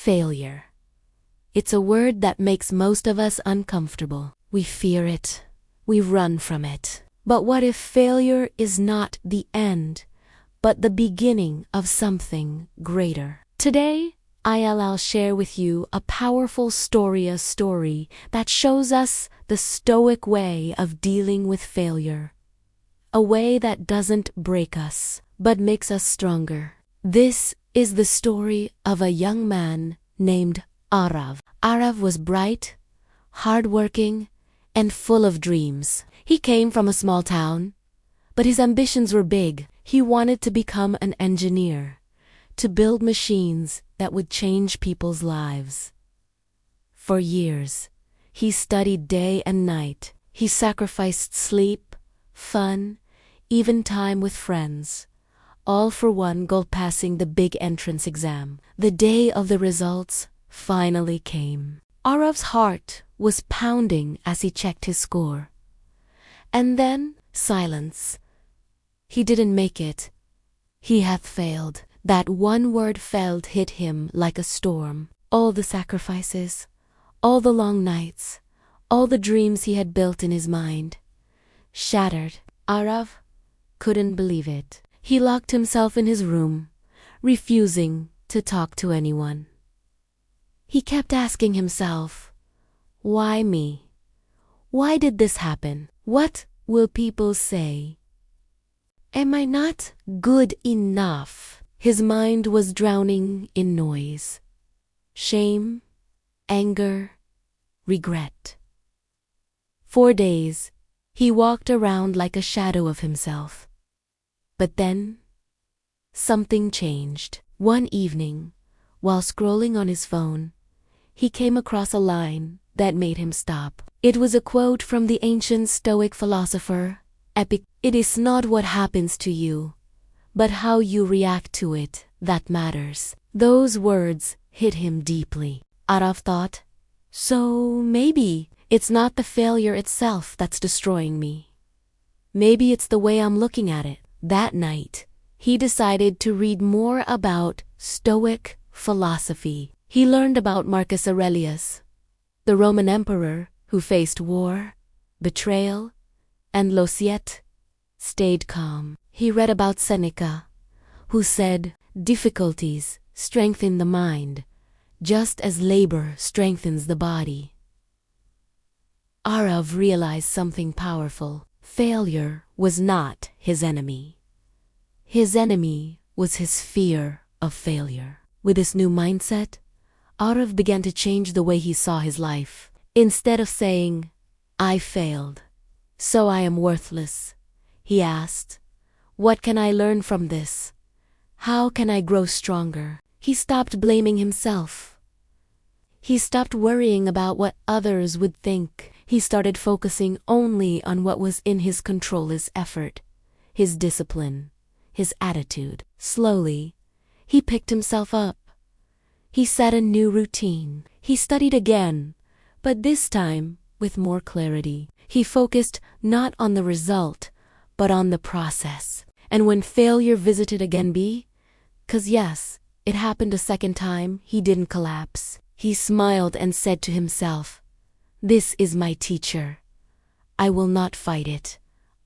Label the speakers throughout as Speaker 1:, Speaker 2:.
Speaker 1: Failure. It's a word that makes most of us uncomfortable. We fear it. We run from it. But what if failure is not the end, but the beginning of something greater? Today, I'll share with you a powerful story that shows us the Stoic way of dealing with failure. A way that doesn't break us, but makes us stronger. This is the story of a young man named Arav. Arav was bright, hardworking, and full of dreams. He came from a small town, but his ambitions were big. He wanted to become an engineer, to build machines that would change people's lives. For years, he studied day and night. He sacrificed sleep, fun, even time with friends, all for one goal: passing the big entrance exam. The day of the results finally came. Arav's heart was pounding as he checked his score. And then, silence. He didn't make it. He hath failed. That one word hit him like a storm. All the sacrifices, all the long nights, all the dreams he had built in his mind, shattered. Arav couldn't believe it. He locked himself in his room, refusing to talk to anyone. He kept asking himself, why me? Why did this happen? What will people say? Am I not good enough? His mind was drowning in noise. Shame, anger, regret. For days, he walked around like a shadow of himself. But then, something changed. One evening, while scrolling on his phone, he came across a line that made him stop. It was a quote from the ancient Stoic philosopher, Epictetus. It is not what happens to you, but how you react to it that matters. Those words hit him deeply. Arav thought, so maybe it's not the failure itself that's destroying me. Maybe it's the way I'm looking at it. That night, he decided to read more about Stoic philosophy. He learned about Marcus Aurelius, the Roman emperor who faced war, betrayal, and loss yet stayed calm. He read about Seneca, who said, difficulties strengthen the mind, just as labor strengthens the body. Arav realized something powerful. Failure was not his enemy. His enemy was his fear of failure. With this new mindset, Arav began to change the way he saw his life. Instead of saying, I failed, so I am worthless, he asked, what can I learn from this? How can I grow stronger? He stopped blaming himself. He stopped worrying about what others would think. He started focusing only on what was in his control: his effort, his discipline, his attitude. Slowly, he picked himself up. He set a new routine. He studied again, but this time with more clarity. He focused not on the result, but on the process. And when failure visited again, yes, it happened a second time, he didn't collapse. He smiled and said to himself, this is my teacher. I will not fight it.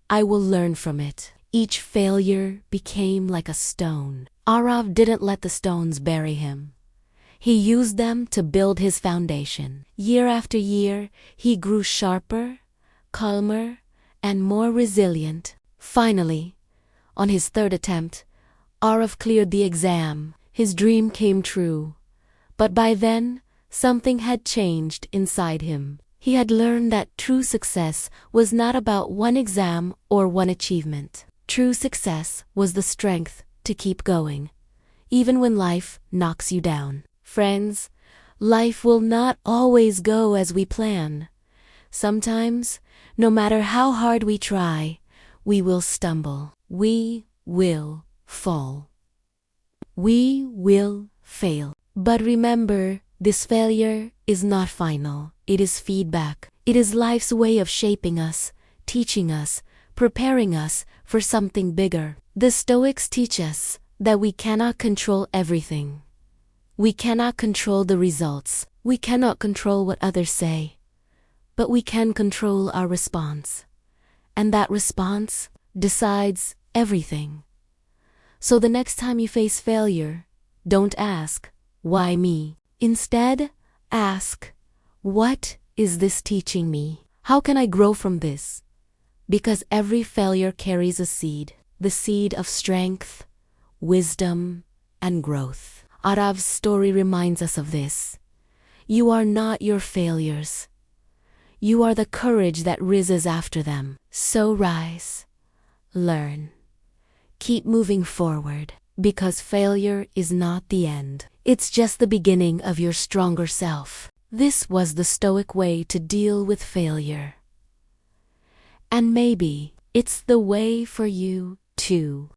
Speaker 1: I will learn from it. Each failure became like a stone. Arav didn't let the stones bury him. He used them to build his foundation. Year after year, he grew sharper, calmer, and more resilient. Finally, on his third attempt, Arav cleared the exam. His dream came true. But by then, something had changed inside him. He had learned that true success was not about one exam or one achievement. True success was the strength to keep going, even when life knocks you down. Friends, life will not always go as we plan. Sometimes, no matter how hard we try, we will stumble. We will fall. We will fail. But remember, this failure is not final. It is feedback. It is life's way of shaping us, teaching us, preparing us for something bigger. The Stoics teach us that we cannot control everything. We cannot control the results. We cannot control what others say. But we can control our response. And that response decides everything. So the next time you face failure, don't ask, "Why me?" Instead, ask, "What is this teaching me? How can I grow from this?" Because every failure carries a seed, the seed of strength, wisdom, and growth. Arav's story reminds us of this. You are not your failures. You are the courage that rises after them. So rise, learn, keep moving forward, because failure is not the end. It's just the beginning of your stronger self. This was the Stoic way to deal with failure. And maybe it's the way for you too.